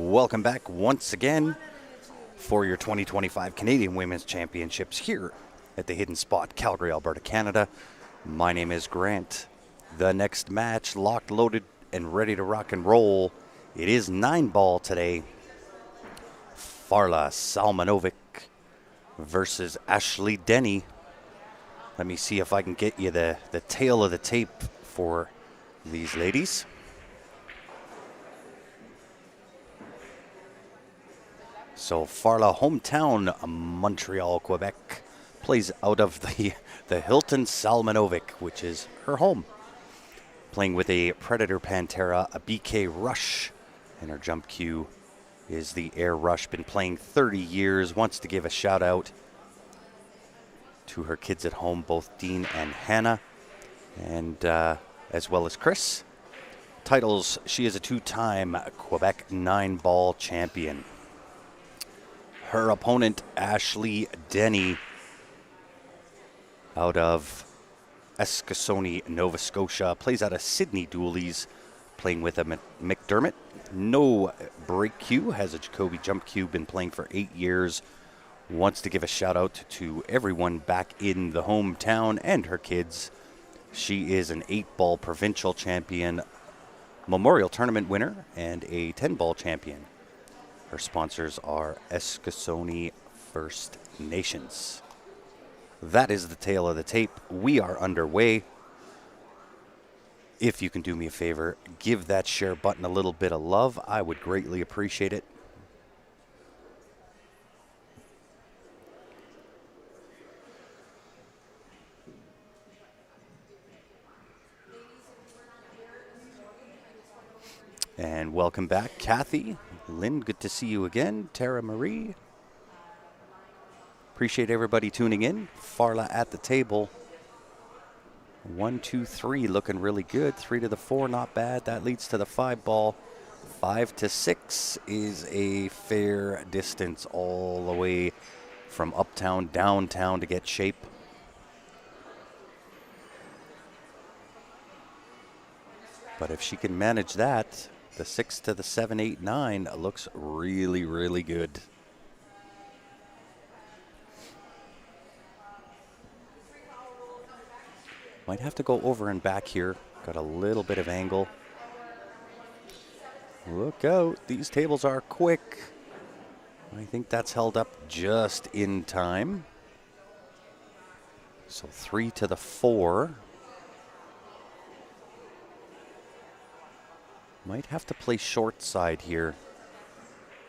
Welcome back once again for your 2025 Canadian Women's Championships here at the Hidden Spot, Calgary, Alberta, Canada. My name is Grant. The next match, locked, loaded, and ready to rock and roll. It is 9-ball today. Farla Salmanovic versus Ashley Denny. Let me see if I can get you the tail of the tape for these ladies. So Farla, hometown Montreal, Quebec, plays out of the Hilton Salmanovic, which is her home. Playing with a Predator Pantera, a BK Rush, and her jump cue is the Air Rush. Been playing 30 years, wants to give a shout out to her kids at home, both Dean and Hannah, and as well as Chris. Titles, she is a 2-time Quebec 9-ball champion. Her opponent, Ashley Denny, out of Eskasoni, Nova Scotia, plays out of Sydney Doolies, playing with a McDermott. No break cue, has a Jacoby jump cue, been playing for 8 years. Wants to give a shout out to everyone back in the hometown and her kids. She is an 8-ball provincial champion, Memorial Tournament winner, and a 10-ball champion. Her sponsors are Eskasoni First Nations. That is the tale of the tape. We are underway. If you can do me a favor, give that share button a little bit of love. I would greatly appreciate it. And welcome back, Kathy. Lynn, good to see you again. Tara Marie. Appreciate everybody tuning in. Farla at the table. 1, 2, 3 looking really good. 3 to the 4, not bad. That leads to the 5-ball. 5 to 6 is a fair distance all the way from uptown, downtown to get shape. But if she can manage that, the 6 to the 7, 8, 9 looks really, really good. Might have to go over and back here. Got a little bit of angle. Look out, these tables are quick. I think that's held up just in time. So 3 to the 4. Might have to play short side here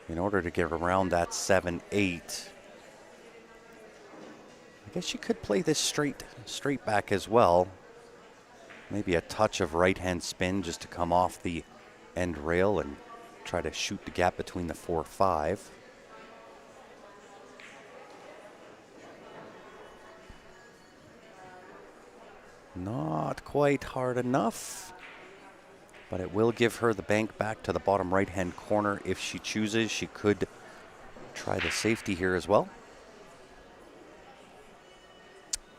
in order to get around that 7, 8. I guess you could play this straight back as well. Maybe a touch of right-hand spin just to come off the end rail and try to shoot the gap between the 4, 5. Not quite hard enough, but it will give her the bank back to the bottom right-hand corner if she chooses. She could try the safety here as well.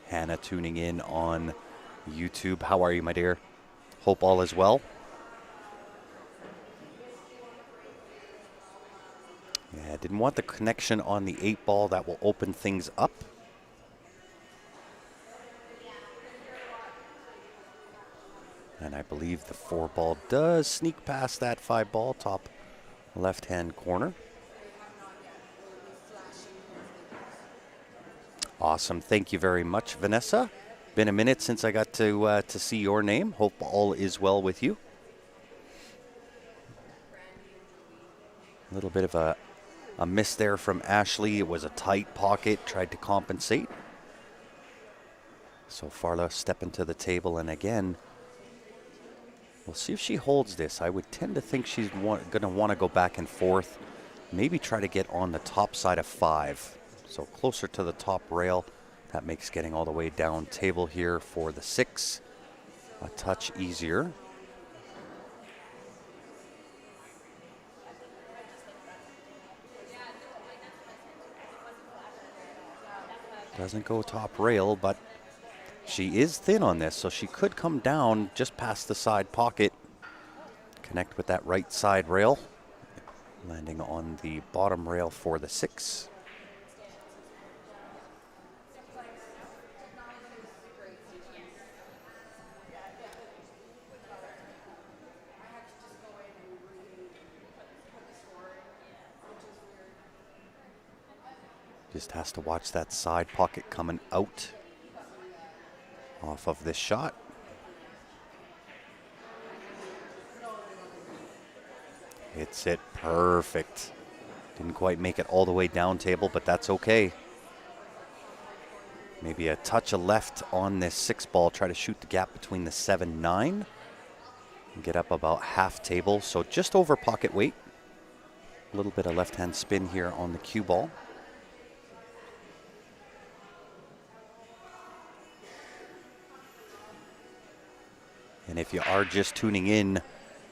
Hannah tuning in on YouTube. How are you, my dear? Hope all is well. Yeah, didn't want the connection on the 8-ball. That will open things up. And I believe the 4-ball does sneak past that 5-ball, top left-hand corner. Awesome. Thank you very much, Vanessa. Been a minute since I got to see your name. Hope all is well with you. A little bit of a miss there from Ashley. It was a tight pocket, tried to compensate. So Farla stepping to the table, and again, we'll see if she holds this. I would tend to think she's going to want to go back and forth, maybe try to get on the top side of 5. So closer to the top rail. That makes getting all the way down table here for the 6 a touch easier. Doesn't go top rail, but she is thin on this, so she could come down just past the side pocket, connect with that right side rail. landing on the bottom rail for the 6. Just has to watch that side pocket coming out off of this shot. Hits it perfect. Didn't quite make it all the way down table, but that's okay. Maybe a touch of left on this 6 ball. Try to shoot the gap between the 7-9. Get up about half table, so just over pocket weight. A little bit of left-hand spin here on the cue ball. And if you are just tuning in,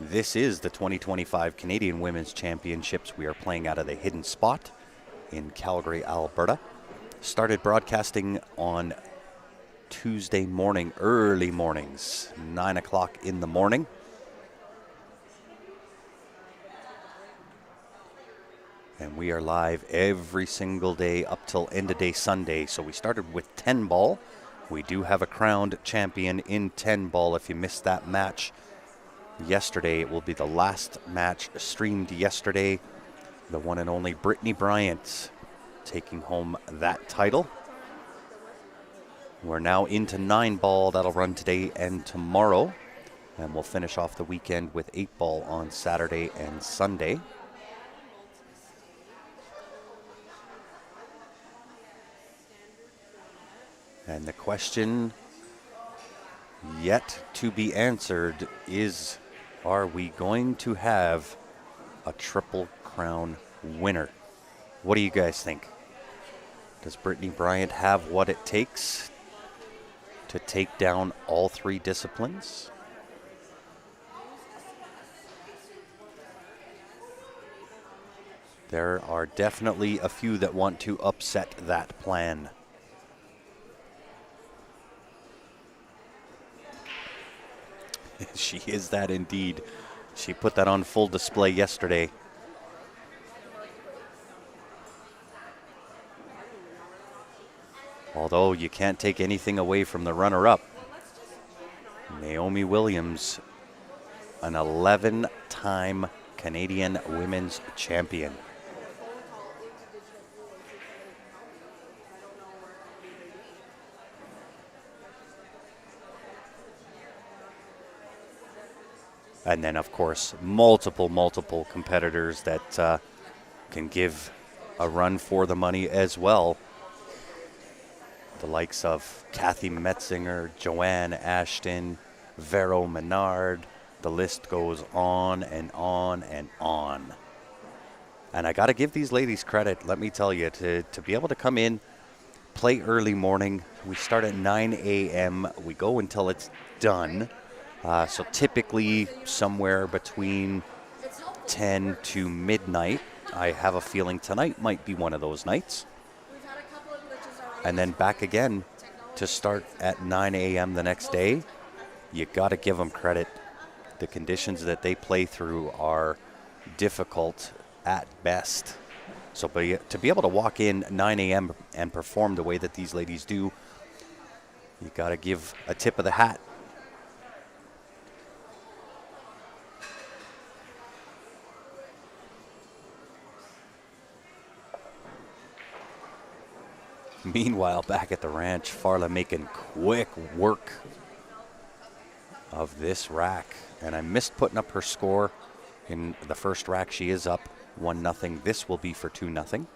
this is the 2025 Canadian Women's Championships. We are playing out of the hidden spot in Calgary, Alberta. Started broadcasting on Tuesday morning, early mornings, 9 o'clock in the morning. And we are live every single day up till end of day Sunday. So we started with 10 ball. We do have a crowned champion in 10 ball. If you missed that match yesterday, it will be the last match streamed yesterday. The one and only Brittany Bryant taking home that title. We're now into 9 ball. That'll run today and tomorrow. And we'll finish off the weekend with 8 ball on Saturday and Sunday. And the question yet to be answered is, are we going to have a Triple Crown winner? What do you guys think? Does Brittany Bryant have what it takes to take down all 3 disciplines? There are definitely a few that want to upset that plan. She is that indeed. She put that on full display yesterday. Although you can't take anything away from the runner-up. Naomi Williams, an 11-time Canadian Women's Champion. And then, of course, multiple competitors that can give a run for the money as well. The likes of Kathy Metzinger, Joanne Ashton, Vero Menard. The list goes on and on and on. And I got to give these ladies credit, let me tell you, to be able to come in, play early morning. We start at 9 a.m. We go until it's done. So typically somewhere between 10 to midnight. I have a feeling tonight might be one of those nights. And then back again to start at 9 a.m. the next day. You got to give them credit. The conditions that they play through are difficult at best. So to be able to walk in 9 a.m. and perform the way that these ladies do, you got to give a tip of the hat. Meanwhile, back at the ranch, Farla making quick work of this rack. And I missed putting up her score in the first rack. She is up 1-0. This will be for 2-0.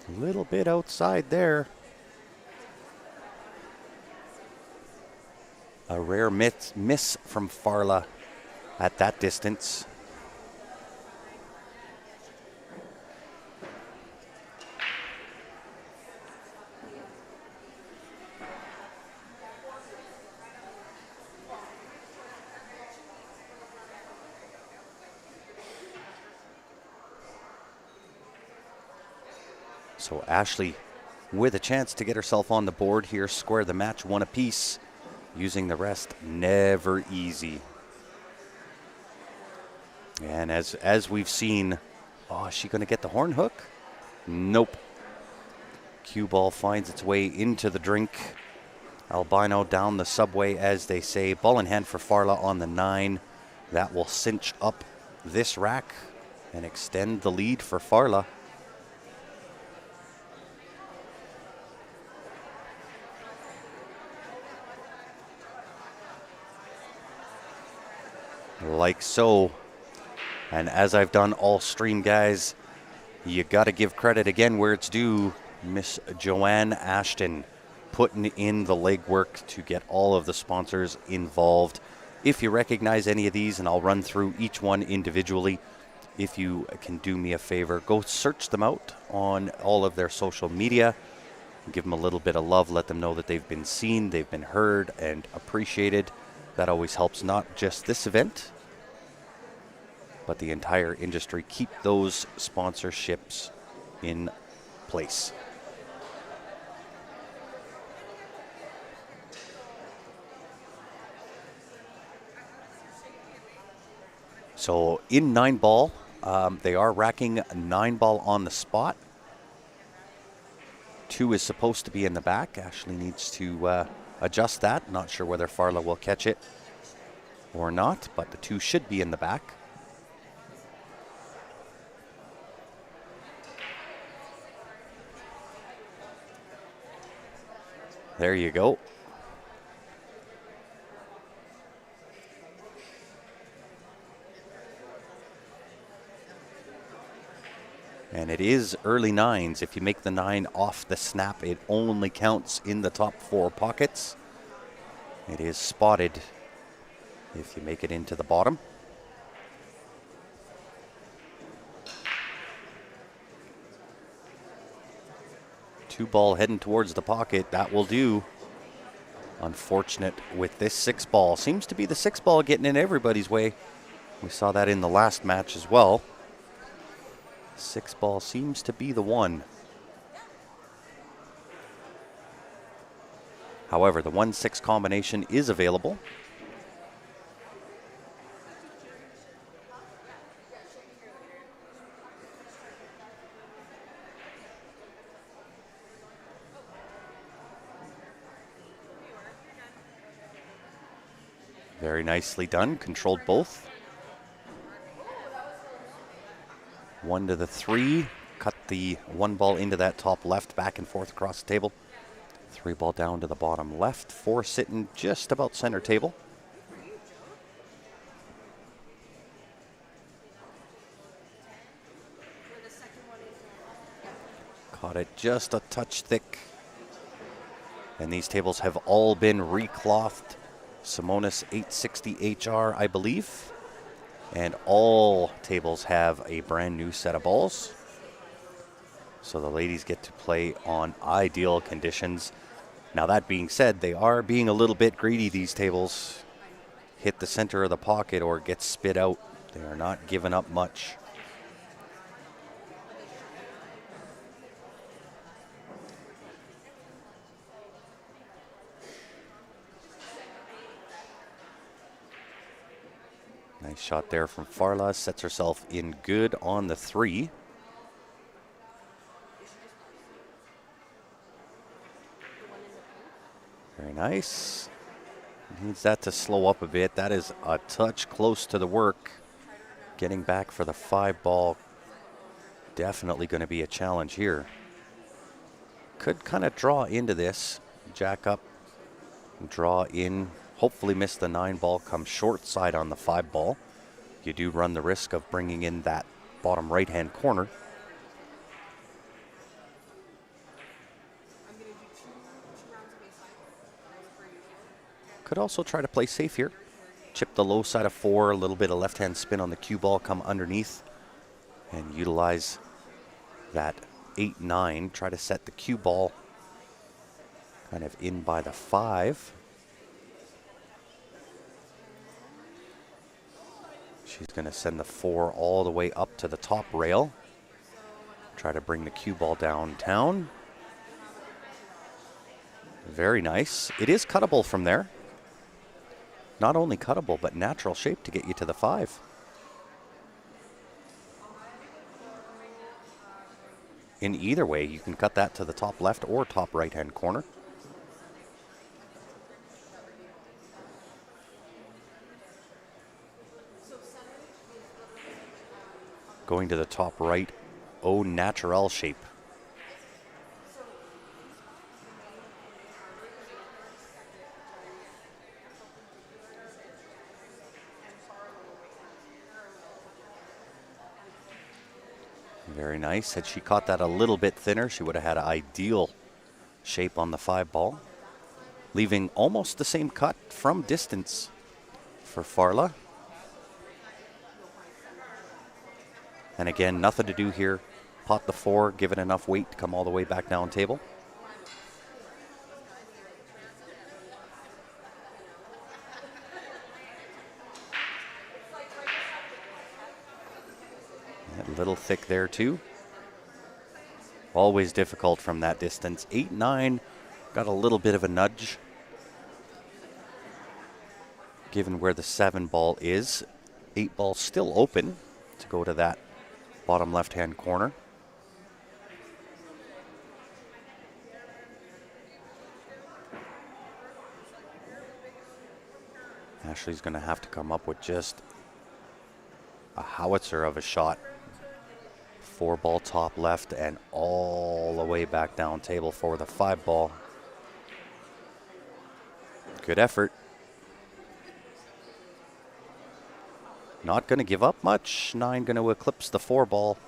A little bit outside there. A rare miss from Farla at that distance. So Ashley with a chance to get herself on the board here, square the match, one apiece. Using the rest, never easy. And as we've seen, oh, is she going to get the horn hook? Nope. Cue ball finds its way into the drink. Albino down the subway, as they say. Ball in hand for Farla on the 9. That will cinch up this rack and extend the lead for Farla. Like so. And as I've done all stream, guys, you got to give credit again where it's due. Miss Joanne Ashton putting in the legwork to get all of the sponsors involved. If you recognize any of these, and I'll run through each one individually, if you can do me a favor, go search them out on all of their social media. Give them a little bit of love. Let them know that they've been seen, they've been heard, and appreciated. That always helps not just this event, but the entire industry. Keep those sponsorships in place. So in 9-ball, they are racking 9-ball on the spot. 2 is supposed to be in the back. Ashley needs to adjust that. Not sure whether Farla will catch it or not, but the 2 should be in the back. There you go. And it is early 9s. If you make the 9 off the snap, it only counts in the top 4 pockets. It is spotted if you make it into the bottom. Two ball heading towards the pocket. That will do. Unfortunate with this 6-ball. Seems to be the 6-ball getting in everybody's way. We saw that in the last match as well. 6-ball seems to be the one. However, the 1-6 combination is available. Very nicely done. Controlled both. 1 to the 3. Cut the 1 ball into that top left, back and forth across the table. 3 ball down to the bottom left. 4 sitting just about center table. Caught it just a touch thick. And these tables have all been reclothed. Simonis 860 HR, I believe. And all tables have a brand new set of balls. So the ladies get to play on ideal conditions. Now that being said, they are being a little bit greedy, these tables. Hit the center of the pocket or get spit out. They are not giving up much. Nice shot there from Farla. Sets herself in good on the 3. Very nice. Needs that to slow up a bit. That is a touch close to the work. Getting back for the 5-ball. Definitely going to be a challenge here. Could kind of draw into this. Jack up, draw in. Hopefully miss the 9-ball, come short side on the 5-ball. You do run the risk of bringing in that bottom right-hand corner. Could also try to play safe here. Chip the low side of 4, a little bit of left-hand spin on the cue ball, come underneath and utilize that 8-9. Try to set the cue ball kind of in by the 5. She's going to send the 4 all the way up to the top rail. Try to bring the cue ball downtown. Very nice. It is cuttable from there. Not only cuttable, but natural shape to get you to the 5. In either way, you can cut that to the top left or top right-hand corner. Going to the top right, au naturel shape. Very nice. Had she caught that a little bit thinner, she would have had an ideal shape on the 5 ball, leaving almost the same cut from distance for Farla. And again, nothing to do here. Pot the 4, give it enough weight to come all the way back down table. A little thick there too. Always difficult from that distance. 8-9, got a little bit of a nudge. Given where the 7 ball is, 8 ball still open to go to that bottom left-hand corner. Ashley's going to have to come up with just a howitzer of a shot. 4 ball top left and all the way back down table for the 5 ball. Good effort. Not going to give up much. 9 going to eclipse the 4 ball.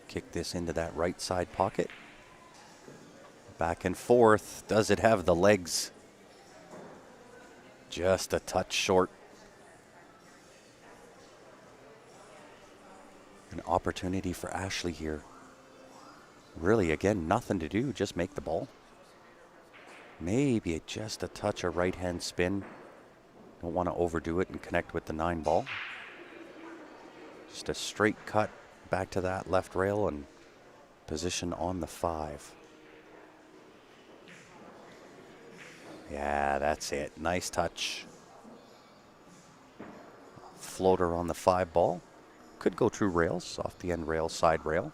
Kick this into that right side pocket. Back and forth. Does it have the legs? Just a touch short. An opportunity for Ashley here. Really, again, nothing to do. Just make the ball. Maybe just a touch of right-hand spin. Don't want to overdo it and connect with the 9 ball. Just a straight cut back to that left rail and position on the 5. Yeah, that's it. Nice touch. Floater on the 5 ball. Could go through rails, off the end rail, side rail.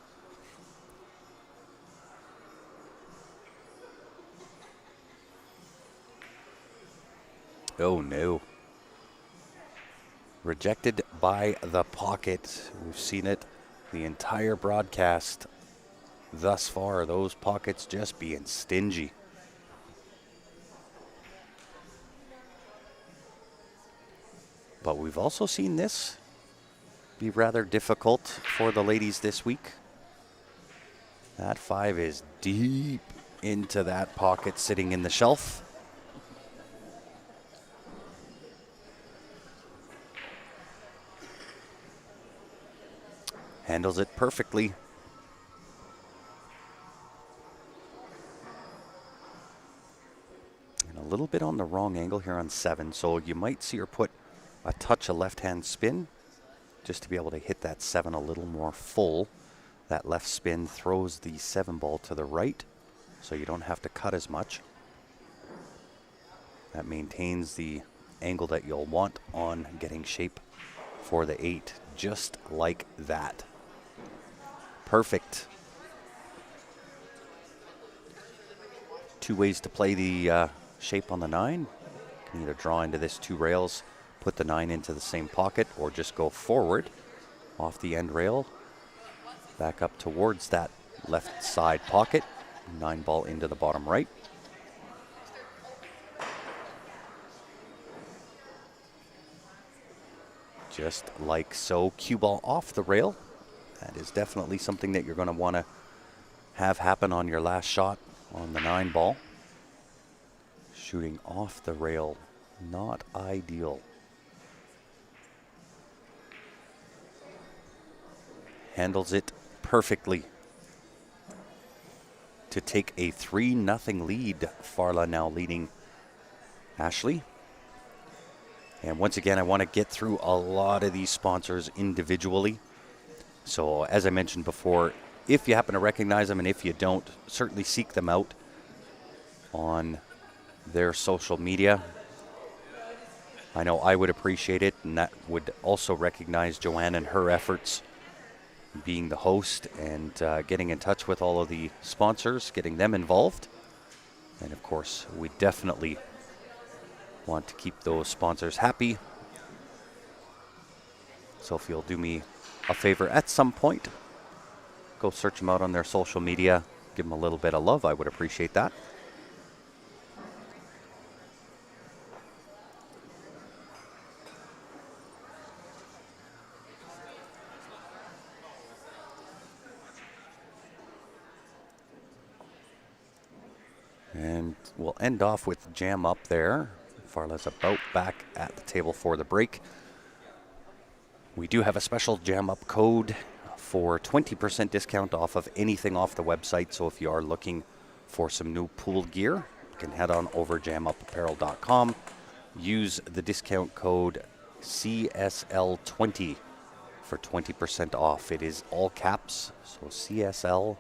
Oh no. Rejected by the pocket. We've seen it the entire broadcast thus far. Those pockets just being stingy. But we've also seen this be rather difficult for the ladies this week. That 5 is deep into that pocket sitting in the shelf. Handles it perfectly. And a little bit on the wrong angle here on 7, so you might see her put a touch of left-hand spin just to be able to hit that 7 a little more full. That left spin throws the 7 ball to the right, so you don't have to cut as much. That maintains the angle that you'll want on getting shape for the 8, just like that. Perfect. 2 ways to play the shape on the 9. You can either draw into this 2 rails, put the 9 into the same pocket, or just go forward off the end rail, back up towards that left side pocket, 9 ball into the bottom right. Just like so. Cue ball off the rail. That is definitely something that you're going to want to have happen on your last shot on the 9 ball. Shooting off the rail, not ideal. Handles it perfectly to take a 3-0 lead. Farla now leading Ashley. And once again, I want to get through a lot of these sponsors individually. So as I mentioned before, if you happen to recognize them and if you don't, certainly seek them out on their social media. I know I would appreciate it, and that would also recognize Joanne and her efforts being the host and getting in touch with all of the sponsors, getting them involved. And of course, we definitely want to keep those sponsors happy. So if you'll do me a favor at some point, go search them out on their social media, give them a little bit of love. I would appreciate that. And we'll end off with jam up there. Farla's about back at the table for the break. We do have a special jam up code for 20% discount off of anything off the website. So if you are looking for some new pool gear, you can head on over jamupapparel.com. Use the discount code CSL20 for 20% off. It is all caps, so CSL20.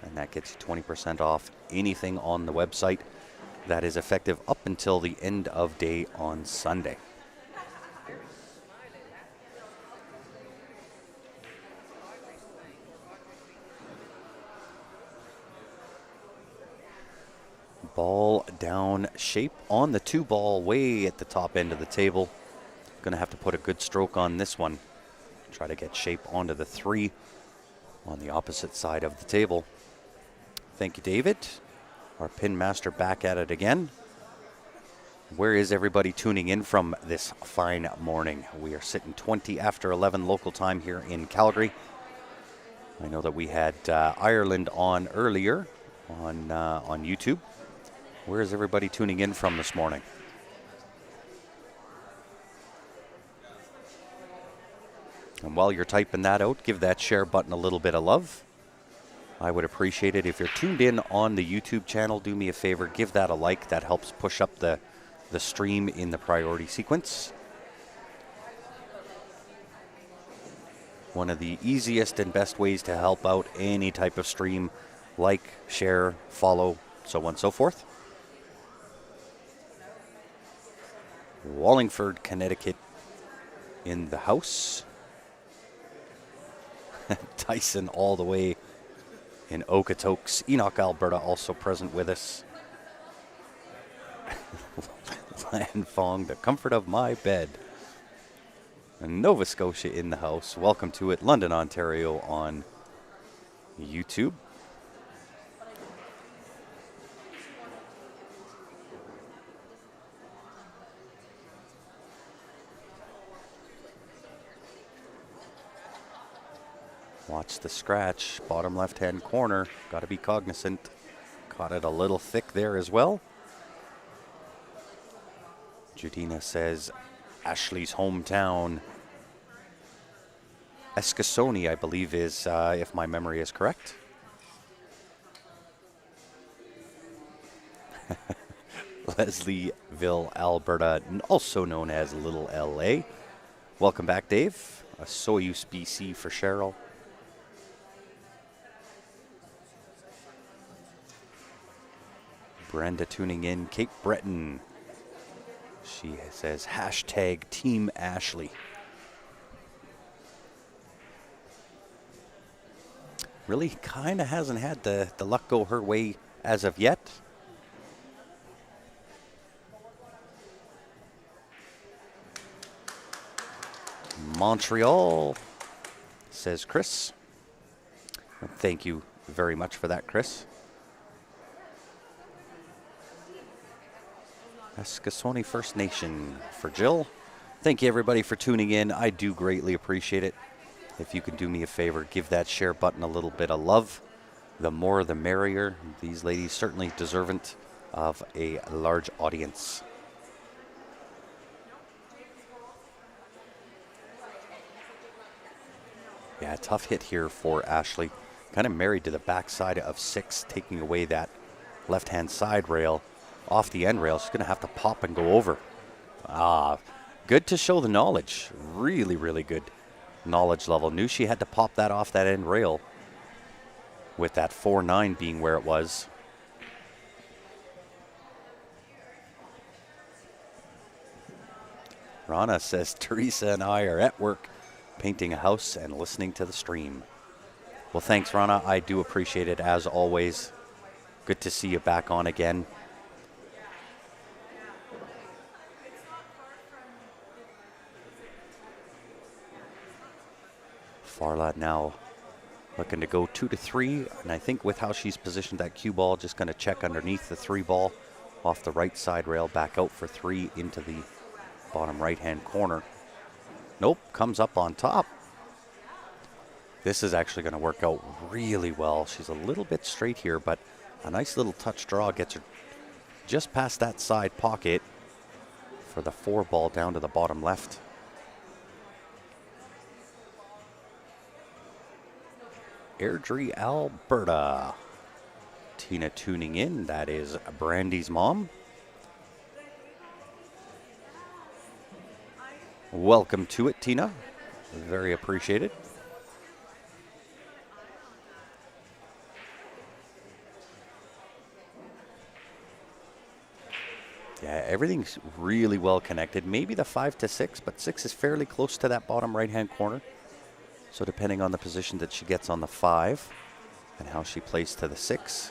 And that gets you 20% off anything on the website. That is effective up until the end of day on Sunday. Ball down, shape on the 2-ball way at the top end of the table. Going to have to put a good stroke on this one. Try to get shape onto the 3 on the opposite side of the table. Thank you, David. Our pin master back at it again. Where is everybody tuning in from this fine morning? We are sitting 20 after 11 local time here in Calgary. I know that we had Ireland on earlier on YouTube. Where is everybody tuning in from this morning? And while you're typing that out, give that share button a little bit of love. I would appreciate it. If you're tuned in on the YouTube channel, do me a favor, give that a like. That helps push up the stream in the priority sequence. One of the easiest and best ways to help out any type of stream, like, share, follow, so on and so forth. Wallingford, Connecticut in the house. Tyson all the way in Okotoks. Enoch, Alberta also present with us. Landfong, the comfort of my bed. And Nova Scotia in the house. Welcome to it. London, Ontario on YouTube. Watch the scratch, bottom left-hand corner. Got to be cognizant. Caught it a little thick there as well. Judina says Ashley's hometown. Eskasoni, I believe, is, if my memory is correct. Leslieville, Alberta, also known as Little LA. Welcome back, Dave. A Soyuz BC for Cheryl. Brenda tuning in. Cape Breton. She says hashtag Team Ashley. Really kind of hasn't had the luck go her way as of yet. Montreal, says Chris. Thank you very much for that, Chris. Eskasoni First Nation for Jill. Thank you, everybody, for tuning in. I do greatly appreciate it. If you can do me a favor, give that share button a little bit of love. The more, the merrier. These ladies certainly deserving of a large audience. Yeah, tough hit here for Ashley. Kind of married to the backside of 6, taking away that left-hand side rail. off the end rail. She's going to have to pop and go over. Good to show the knowledge. Really, really good knowledge level. Knew she had to pop that off that end rail with that 4.9 being where it was. Rana says, Teresa and I are at work painting a house and listening to the stream. Well, thanks, Rana. I do appreciate it as always. Good to see you back on again. Farla now looking to go 2 to 3, and I think with how she's positioned that cue ball, just going to check underneath the 3 ball off the right side rail, back out for 3 into the bottom right-hand corner. Nope, comes up on top. This is actually going to work out really well. She's a little bit straight here, but a nice little touch draw gets her just past that side pocket for the 4 ball down to the bottom left. Airdrie, Alberta. Tina tuning in. That is Brandy's mom. Welcome to it, Tina. Very appreciated. Yeah, everything's really well connected. Maybe the 5 to 6, but 6 is fairly close to that bottom right-hand corner. So depending on the position that she gets on the 5 and how she plays to the 6.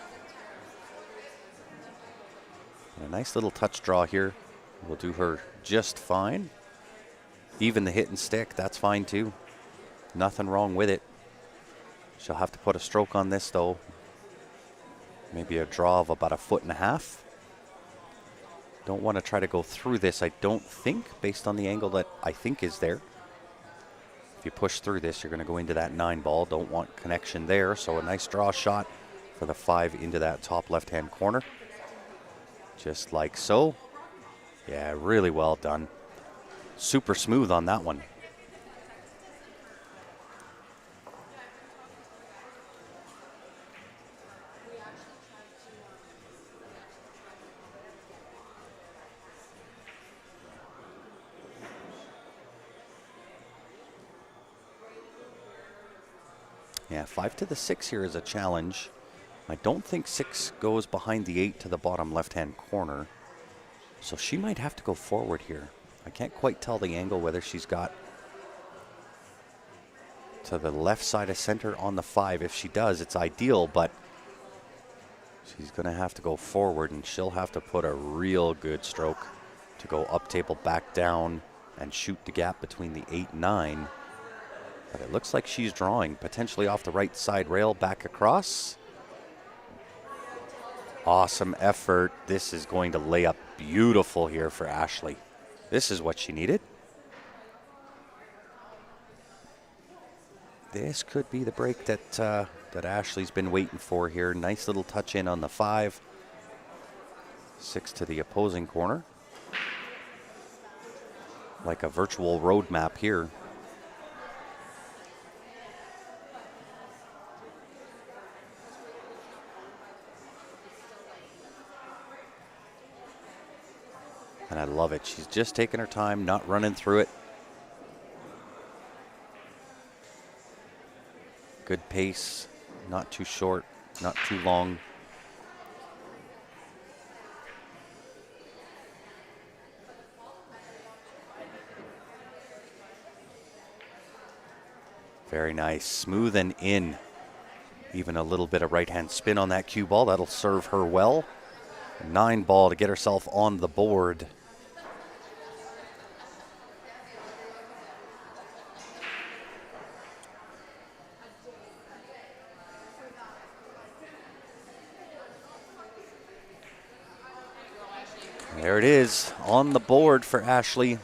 And a nice little touch draw here will do her just fine. Even the hit and stick, that's fine too. Nothing wrong with it. She'll have to put a stroke on this though. Maybe a draw of about 1.5 feet. Don't want to try to go through this, I don't think, based on the angle that I think is there. If you push through this, you're going to go into that 9 ball. Don't want connection there. So a nice draw shot for the 5 into that top left-hand corner. Just like so. Yeah, really well done. Super smooth on that one. Yeah, 5 to the 6 here is a challenge. I don't think 6 goes behind the 8 to the bottom left-hand corner. So she might have to go forward here. I can't quite tell the angle whether she's got to the left side of center on the 5. If she does, it's ideal, but she's going to have to go forward, and she'll have to put a real good stroke to go up table, back down, and shoot the gap between the 8 and 9. But it looks like she's drawing, potentially off the right side rail, back across. Awesome effort. This is going to lay up beautiful here for Ashley. This is what she needed. This could be the break that that Ashley's been waiting for here. Nice little touch in on the 5. 6 to the opposing corner. Like a virtual road map here. And I love it. She's just taking her time, not running through it. Good pace, not too short, not too long. Very nice, smooth and in. Even a little bit of right-hand spin on that cue ball. That'll serve her well. 9 ball to get herself on the board. There it is, on the board for Ashley.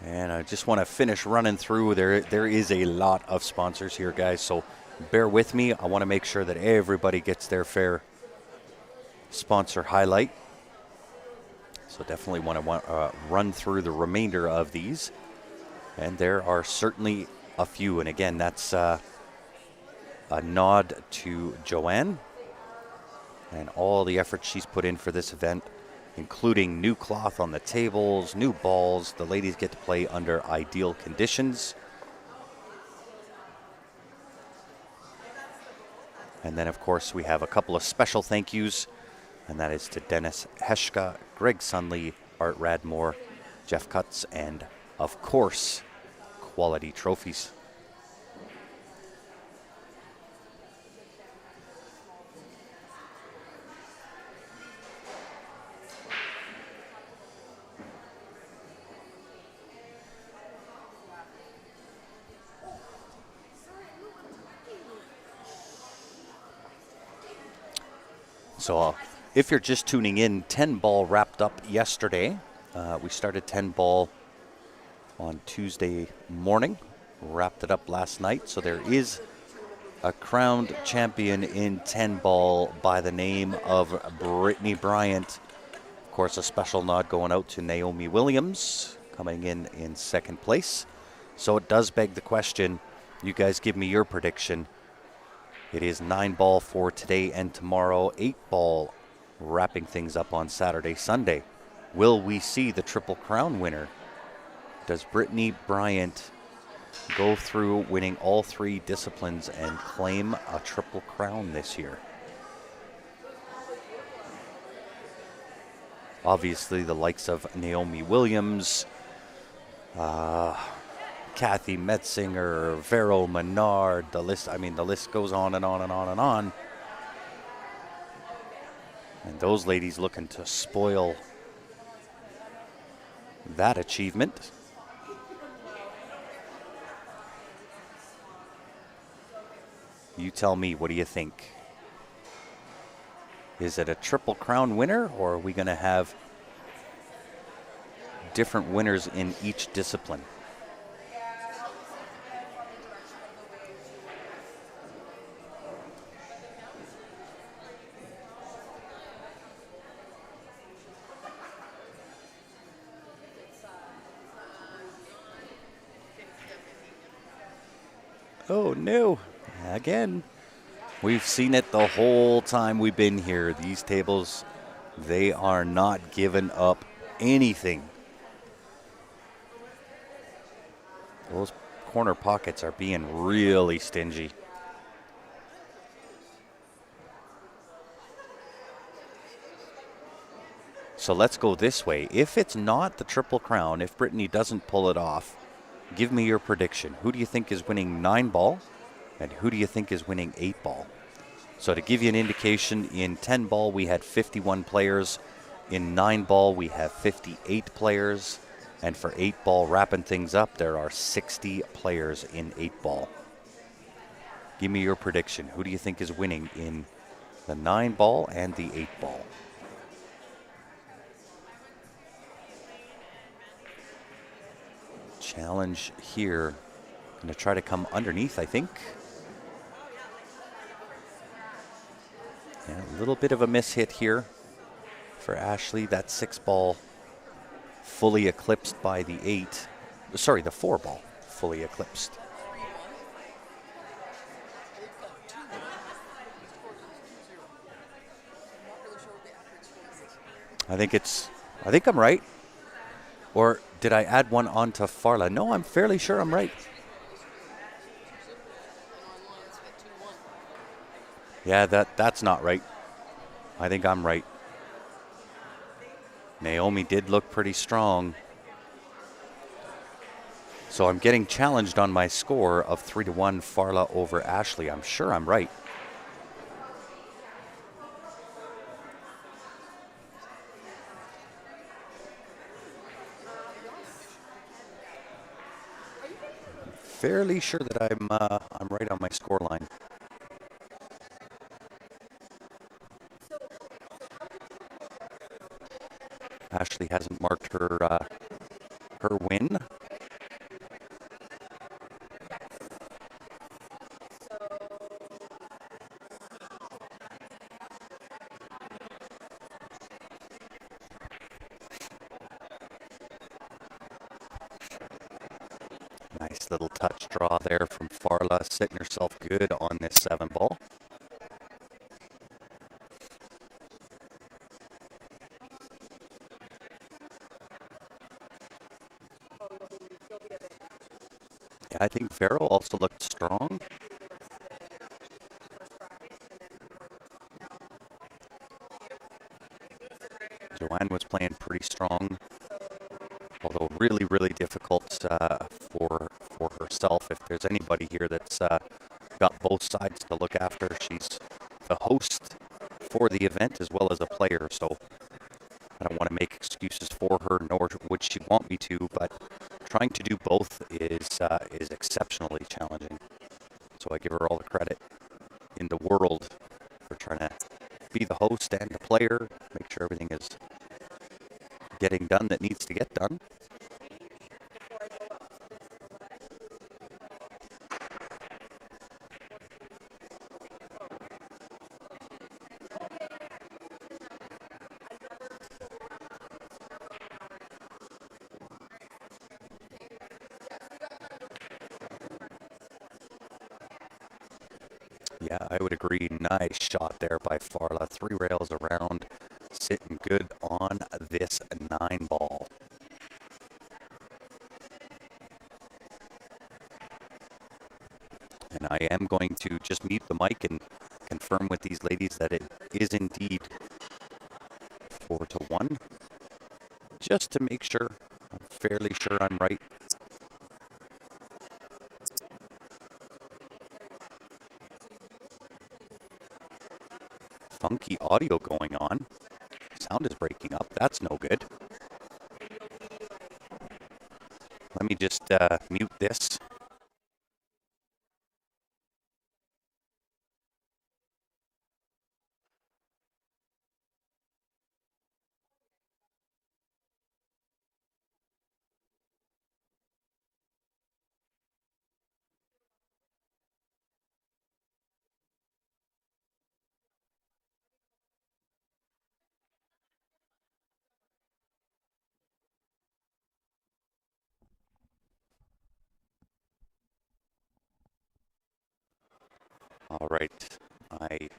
And I just want to finish running through. There is a lot of sponsors here, guys, so bear with me. I want to make sure that everybody gets their fair sponsor highlight. So definitely want to run through the remainder of these. And there are certainly a few. And again, that's a nod to Joanne and all the effort she's put in for this event, including new cloth on the tables, new balls. The ladies get to play under ideal conditions. And then, of course, we have a couple of special thank yous, and that is to Dennis Heshka, Greg Sunley, Art Radmore, Jeff Cutts, and, of course, Quality Trophies. So if you're just tuning in, 10 ball wrapped up yesterday. We started 10 ball on Tuesday morning, wrapped it up last night. So there is a crowned champion in 10 ball by the name of Brittany Bryant. Of course, a special nod going out to Naomi Williams, coming in second place. So it does beg the question, you guys give me your prediction. It is 9 ball for today and tomorrow, 8 ball wrapping things up on Saturday, Sunday. Will we see the Triple Crown winner? Does Brittany Bryant go through winning all 3 disciplines and claim a Triple Crown this year? Obviously, the likes of Naomi Williams, Kathy Metzinger, Vero Menard, the list goes on and on and on and on. And those ladies looking to spoil that achievement. You tell me, what do you think? Is it a Triple Crown winner, or are we going to have different winners in each discipline? Oh no, again. We've seen it the whole time we've been here. These tables, they are not giving up anything. Those corner pockets are being really stingy. So let's go this way. If it's not the Triple Crown, if Brittany doesn't pull it off, give me your prediction. Who do you think is winning 9 ball? And who do you think is winning 8 ball? So to give you an indication, in 10 ball we had 51 players. In 9 ball we have 58 players. And for 8 ball, wrapping things up, there are 60 players in 8 ball. Give me your prediction. Who do you think is winning in the 9 ball and the 8 ball? Challenge here. Going to try to come underneath, I think. Yeah, a little bit of a miss hit here for Ashley. That 6 ball fully eclipsed by the 8. Sorry, the 4 ball fully eclipsed. I think I'm right. Or did I add one onto Farla? No, I'm fairly sure I'm right. Yeah, that's not right. I think I'm right. Naomi did look pretty strong. So I'm getting challenged on my score of 3-1 Farla over Ashley. I'm sure I'm right. Fairly sure that I'm right on my score line. Ashley hasn't marked her win. Nice little touch draw there from Farla, sitting herself good on this 7 ball. I think Farrell also looked strong. Joanne was playing pretty strong, although really, really difficult for herself. If there's anybody here that's got both sides to look after, she's the host for the event as well as a player, so I don't want to make excuses for her, nor would she want me to, but trying to do both is exceptionally challenging. So I give her all the credit in the world for trying to be the host and the player, make sure everything is getting done that needs to get done. Yeah, I would agree. Nice shot there by Farla. 3 rails around, sitting good on this 9 ball. And I am going to just mute the mic and confirm with these ladies that it is indeed 4-1. Just to make sure, I'm fairly sure I'm right. Funky audio going on. Sound is breaking up. That's no good. Let me just mute this. All right, I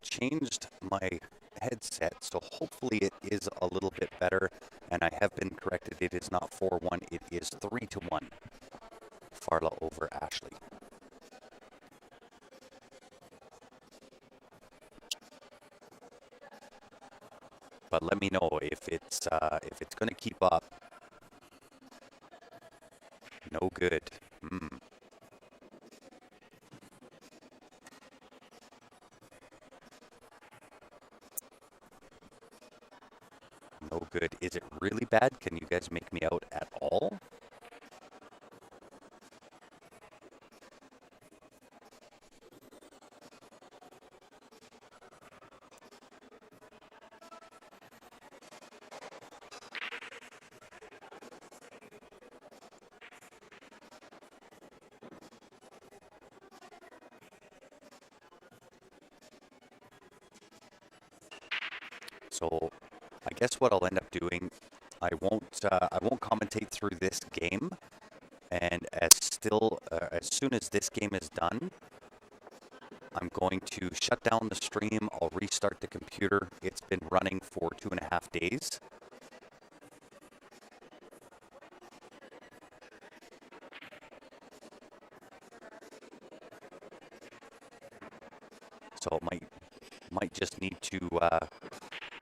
changed my headset, so hopefully it is a little bit better, and I have been corrected. It is not 4-1, it is 3-1. Farla over Ashley. But let me know if it's going to keep up. No good. No good. Is it really bad? Can you guys make me out at all? So I guess what I'll end up doing, I won't commentate through this game, and as soon as this game is done, I'm going to shut down the stream. I'll restart the computer. It's been running for 2.5 days. So it might just need to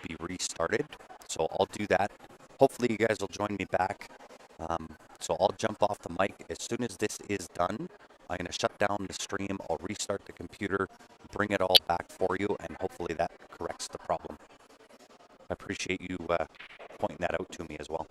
be restarted. So I'll do that. Hopefully you guys will join me back. So I'll jump off the mic. As soon as this is done, I'm going to shut down the stream. I'll restart the computer, bring it all back for you, and hopefully that corrects the problem. I appreciate you pointing that out to me as well.